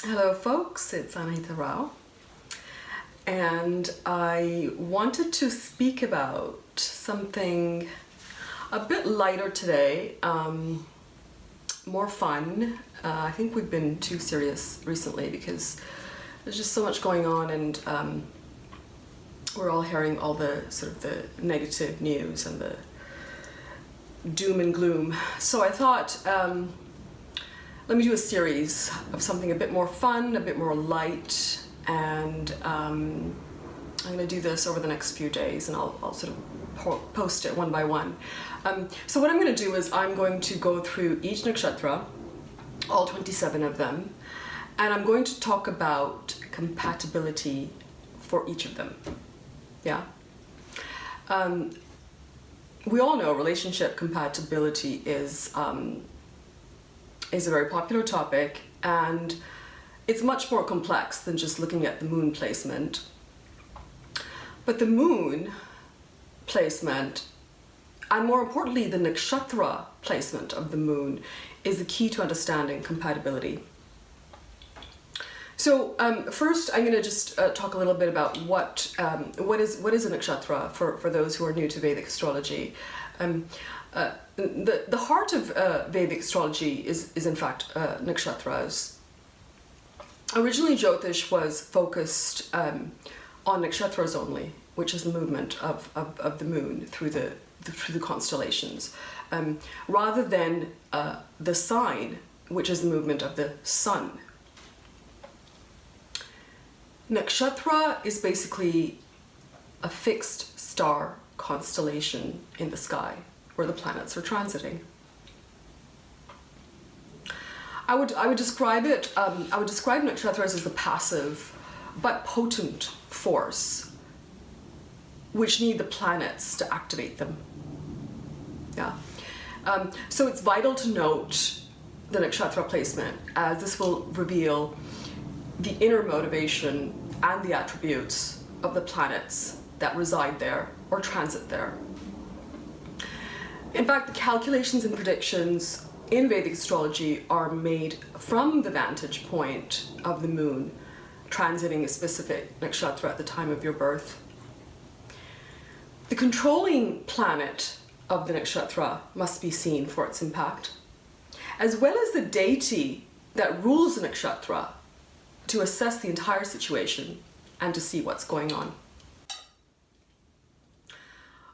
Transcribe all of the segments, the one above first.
Hello folks, it's Anahita Rao, and I wanted to speak about something a bit lighter today, more fun. I think we've been too serious recently because there's just so much going on, and we're all hearing all the sort of the negative news and the doom and gloom. So I thought, let me do a series of something a bit more fun, a bit more light, and I'm going to do this over the next few days, and I'll sort of post it one by one. So what I'm going to do is I'm going to go through each nakshatra, all 27 of them, and I'm going to talk about compatibility for each of them. Yeah. We all know relationship compatibility is a very popular topic, and it's much more complex than just looking at the moon placement. But the moon placement, and more importantly the nakshatra placement of the moon, is the key to understanding compatibility. So first I'm going to just talk a little bit about what is a nakshatra for those who are new to Vedic astrology. The heart of Vedic astrology is in fact nakshatras. Originally Jyotish was focused on nakshatras only, which is the movement of the moon through the constellations, rather than the sign, which is the movement of the sun. Nakshatra is basically a fixed star constellation in the sky where the planets are transiting. I would describe nakshatras as the passive but potent force which need the planets to activate them. Yeah. So it's vital to note the nakshatra placement, as this will reveal the inner motivation and the attributes of the planets that reside there or transit there. In fact, the calculations and predictions in Vedic astrology are made from the vantage point of the moon transiting a specific nakshatra at the time of your birth. The controlling planet of the nakshatra must be seen for its impact, as well as the deity that rules the nakshatra, to assess the entire situation and to see what's going on.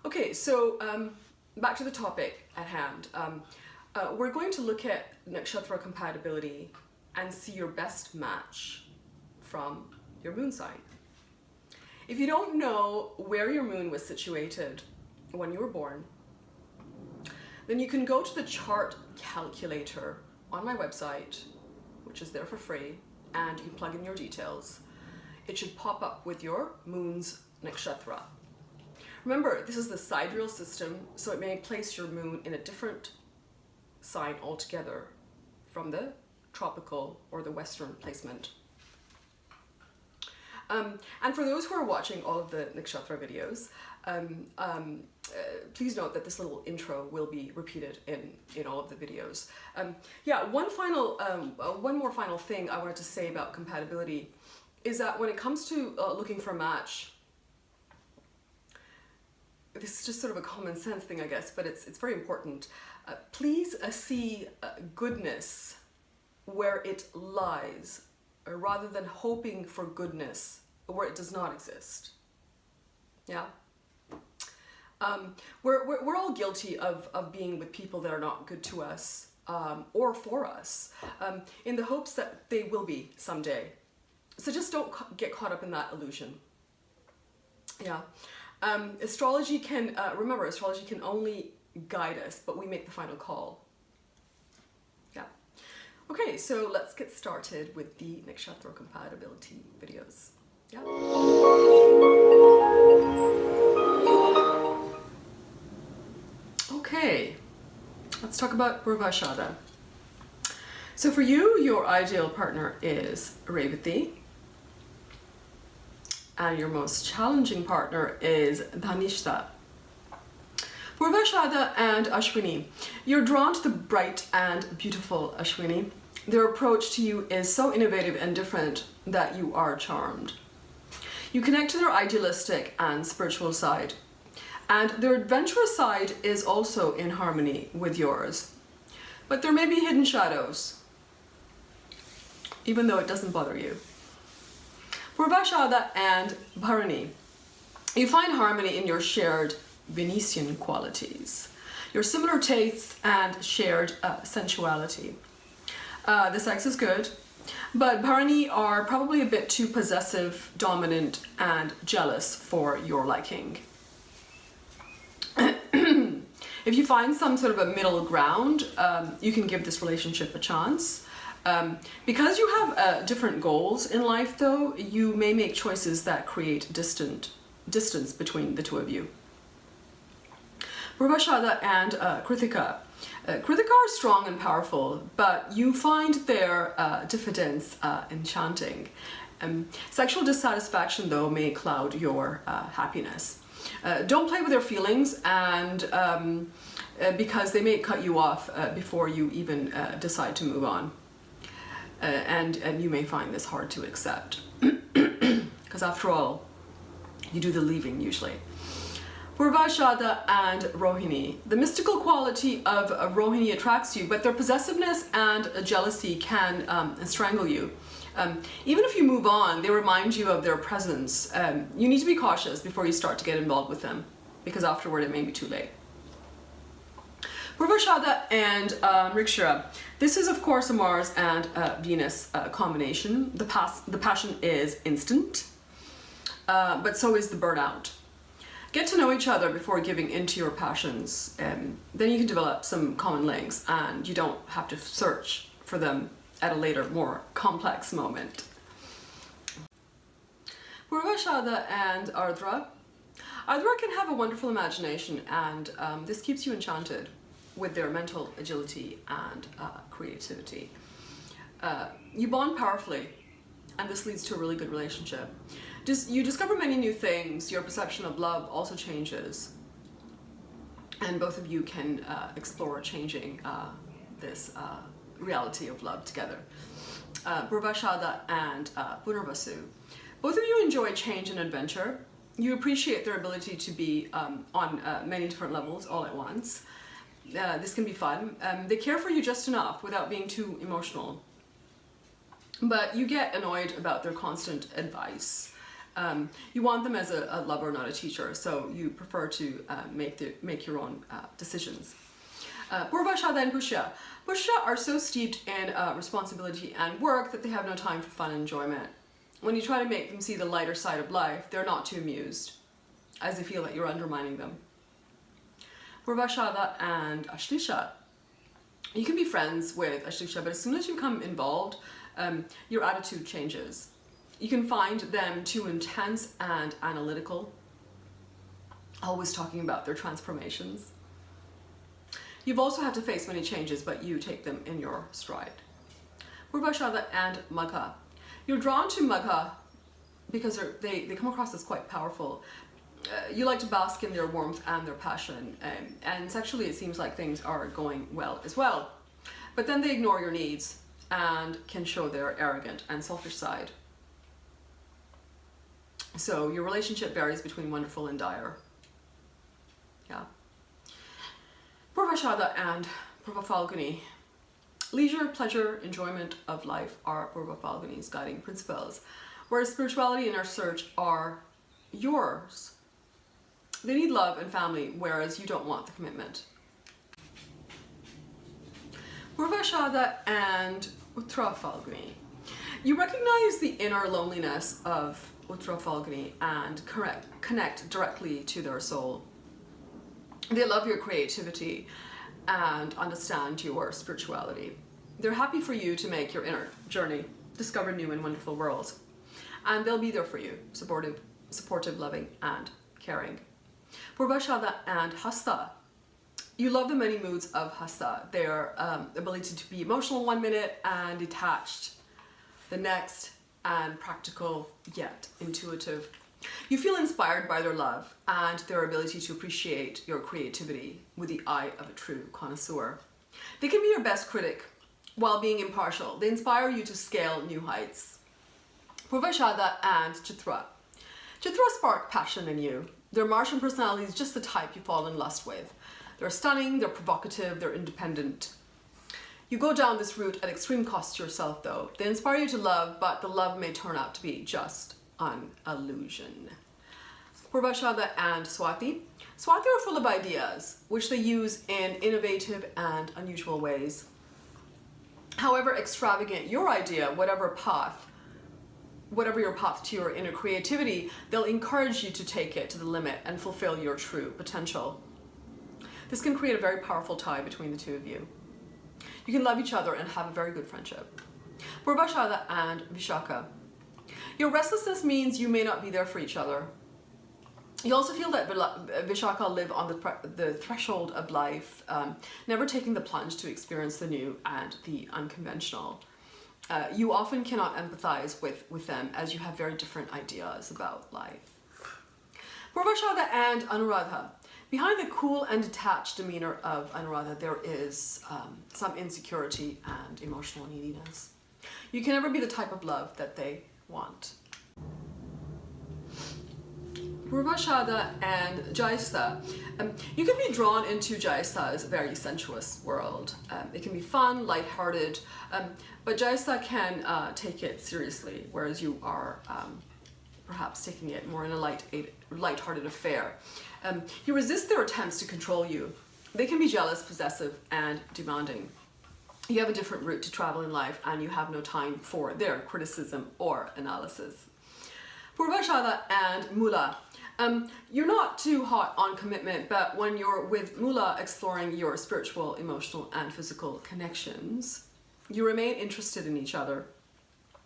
Okay, so back to the topic at hand. We're going to look at nakshatra compatibility and see your best match from your moon sign. If you don't know where your moon was situated when you were born, then you can go to the chart calculator on my website, which is there for free, and you can plug in your details. It should pop up with your moon's nakshatra. Remember, this is the sidereal system, so it may place your moon in a different sign altogether from the tropical or the western placement. And for those who are watching all of the nakshatra videos, please note that this little intro will be repeated in all of the videos. Yeah, one more final thing I wanted to say about compatibility is that when it comes to looking for a match, this is just sort of a common sense thing, I guess, but it's very important. Please see goodness where it lies, rather than hoping for goodness where it does not exist. Yeah. We're all guilty of being with people that are not good to us or for us, in the hopes that they will be someday. So just don't get caught up in that illusion. Yeah. Astrology can, remember, astrology can only guide us, but we make the final call. Yeah. Okay, so let's get started with the nakshatra compatibility videos. Yeah. Okay, let's talk about PURVA ASHADA. So for you, your ideal partner is Revati, and your most challenging partner is Dhanishta. PURVA ASHADA and Ashwini. You're drawn to the bright and beautiful Ashwini, Their approach to you is so innovative and different that you are charmed. You connect to their idealistic and spiritual side, and their adventurous side is also in harmony with yours. But there may be hidden shadows, even though it doesn't bother you. PURVA ASHADA and Bharani. You find harmony in your shared Venetian qualities, your similar tastes and shared sensuality. The sex is good, but Bharani are probably a bit too possessive, dominant, and jealous for your liking. If you find some sort of a middle ground, you can give this relationship a chance. Because you have different goals in life, though, you may make choices that create distance between the two of you. PURVA ASHADA and Kritika. Kritika are strong and powerful, but you find their diffidence enchanting. Sexual dissatisfaction, though, may cloud your happiness. Don't play with their feelings, and because they may cut you off before you even decide to move on. And you may find this hard to accept, because after all, you do the leaving usually. PURVA ASHADA and Rohini. The mystical quality of Rohini attracts you, but their possessiveness and jealousy can strangle you. Even if you move on, they remind you of their presence. You need to be cautious before you start to get involved with them, because afterward it may be too late. PURVA ASHADA and Nakshatra. This is of course a Mars and Venus combination. The passion is instant, but so is the burnout. Get to know each other before giving into your passions. Then you can develop some common links, and you don't have to search for them at a later, more complex moment. PURVA ASHADA and Ardra. Ardra can have a wonderful imagination, and this keeps you enchanted with their mental agility and creativity. You bond powerfully, and this leads to a really good relationship. You discover many new things. Your perception of love also changes, and both of you can explore changing this reality of love together. PURVA ASHADA and Punarvasu. Both of you enjoy change and adventure. You appreciate their ability to be on many different levels all at once. This can be fun. They care for you just enough without being too emotional. But you get annoyed about their constant advice. You want them as a lover, not a teacher, so you prefer to make your own decisions. PURVA ASHADA and Pushya. Pushya are so steeped in responsibility and work that they have no time for fun and enjoyment. When you try to make them see the lighter side of life, they're not too amused, as they feel that you're undermining them. PURVA ASHADA and Ashlisha. You can be friends with Ashlisha, but as soon as you become involved, your attitude changes. You can find them too intense and analytical, always talking about their transformations. You've also had to face many changes, but you take them in your stride. PURVA ASHADA and Magha. You're drawn to Magha because they come across as quite powerful. You like to bask in their warmth and their passion, and sexually it seems like things are going well as well. But then they ignore your needs and can show their arrogant and selfish side. So your relationship varies between wonderful and dire. Yeah. PURVA ASHADA and PURVA Phalguni. Leisure, pleasure, enjoyment of life are PURVA Phalguni's guiding principles, whereas spirituality and our search are yours. They need love and family, whereas you don't want the commitment. PURVA ASHADA and Uttara Phalguni. You recognize the inner loneliness of Uttara Phalguni and connect directly to their soul. They love your creativity and understand your spirituality. They're happy for you to make your inner journey, discover new and wonderful worlds, and they'll be there for you, supportive, loving, and caring. PURVA ASHADA and Hasta. You love the many moods of Hasta, their ability to be emotional one minute and detached the next, and practical yet intuitive. You feel inspired by their love and their ability to appreciate your creativity with the eye of a true connoisseur. They can be your best critic while being impartial. They inspire you to scale new heights. PURVA ASHADA and Chitra. Chitra spark passion in you. Their Martian personality is just the type you fall in lust with. They're stunning, they're provocative, they're independent. You go down this route at extreme cost to yourself though. They inspire you to love, but the love may turn out to be just an illusion. PURVA ASHADA and Swati. Swati are full of ideas, which they use in innovative and unusual ways. However extravagant your idea, whatever your path to your inner creativity, they'll encourage you to take it to the limit and fulfill your true potential. This can create a very powerful tie between the two of you. You can love each other and have a very good friendship. PURVA ASHADA and Vishaka. Your restlessness means you may not be there for each other. You also feel that Vishaka live on the threshold of life, never taking the plunge to experience the new and the unconventional. You often cannot empathize with them as you have very different ideas about life. PURVA ASHADA and Anuradha. Behind the cool and detached demeanor of Anuradha, there is some insecurity and emotional neediness. You can never be the type of love that they want. PURVA ASHADA and Jyestha. You can be drawn into Jyestha's very sensuous world. It can be fun, lighthearted, but Jyestha can take it seriously, whereas you are perhaps taking it more in a lighthearted affair. You resist their attempts to control you. They can be jealous, possessive, and demanding. You have a different route to travel in life, and you have no time for their criticism or analysis. PURVA ASHADA and Mula. You're not too hot on commitment, but when you're with Mula exploring your spiritual, emotional, and physical connections, you remain interested in each other.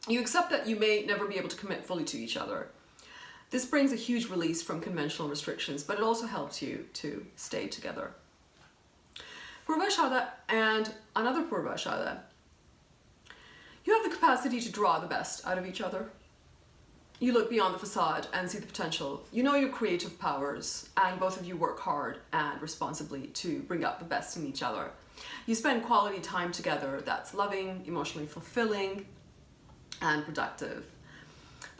You accept that you may never be able to commit fully to each other. This brings a huge release from conventional restrictions, but it also helps you to stay together. PURVA ASHADA and another PURVA ASHADA. You have the capacity to draw the best out of each other. You look beyond the facade and see the potential. You know your creative powers, and both of you work hard and responsibly to bring out the best in each other. You spend quality time together that's loving, emotionally fulfilling, and productive.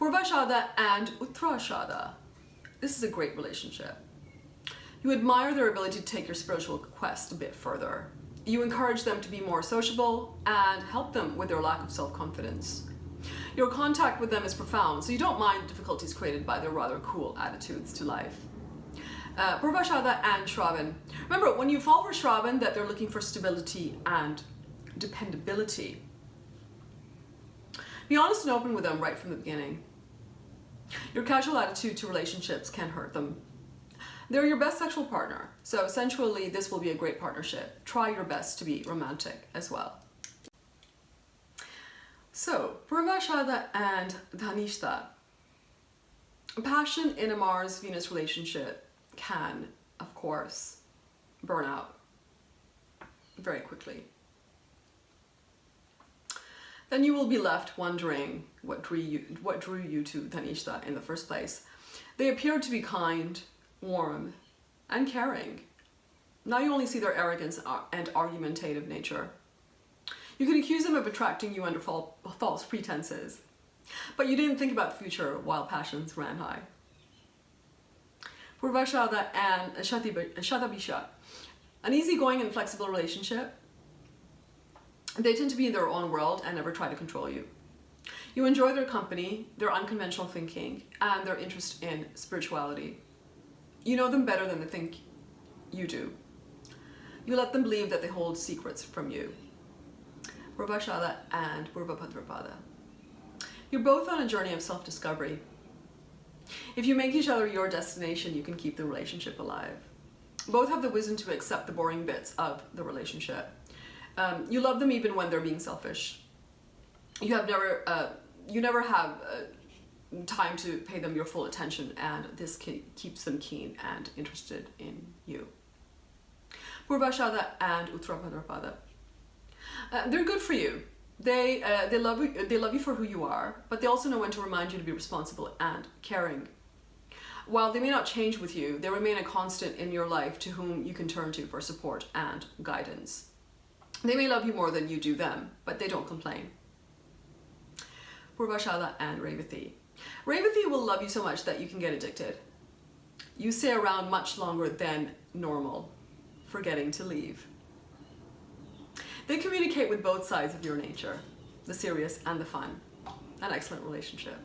PURVA ASHADA and Uttra ASHADA. This is a great relationship. You admire their ability to take your spiritual quest a bit further. You encourage them to be more sociable and help them with their lack of self-confidence. Your contact with them is profound, so you don't mind the difficulties created by their rather cool attitudes to life. PURVA ASHADA and Shravan. Remember, when you fall for Shravan, that they're looking for stability and dependability. Be honest and open with them right from the beginning. Your casual attitude to relationships can hurt them. They're your best sexual partner, so sensually this will be a great partnership. Try your best to be romantic as well. So, PURVA ASHADA and Dhanishta. Passion in a Mars-Venus relationship can, of course, burn out very quickly. Then you will be left wondering what drew you to Dhanishta in the first place. They appeared to be kind, warm, and caring. Now you only see their arrogance and argumentative nature. You can accuse them of attracting you under false pretenses, but you didn't think about the future while passions ran high. PURVA ASHADA and Ashadha. An easygoing and flexible relationship. They tend to be in their own world and never try to control you. You enjoy their company, their unconventional thinking, and their interest in spirituality. You know them better than they think you do. You let them believe that they hold secrets from you. PURVA ASHADA and PURVA Bhadrapada. You're both on a journey of self-discovery. If you make each other your destination, you can keep the relationship alive. Both have the wisdom to accept the boring bits of the relationship. You love them even when they're being selfish. You never have time to pay them your full attention, and this keeps them keen and interested in you. PURVA ASHADA and Uttra Bhadrapada. They're good for you. They love you for who you are, but they also know when to remind you to be responsible and caring. While they may not change with you, they remain a constant in your life to whom you can turn to for support and guidance. They may love you more than you do them, but they don't complain. Purva Ashadha and Revathi. Revathi will love you so much that you can get addicted. You stay around much longer than normal, forgetting to leave. They communicate with both sides of your nature, the serious and the fun. An excellent relationship.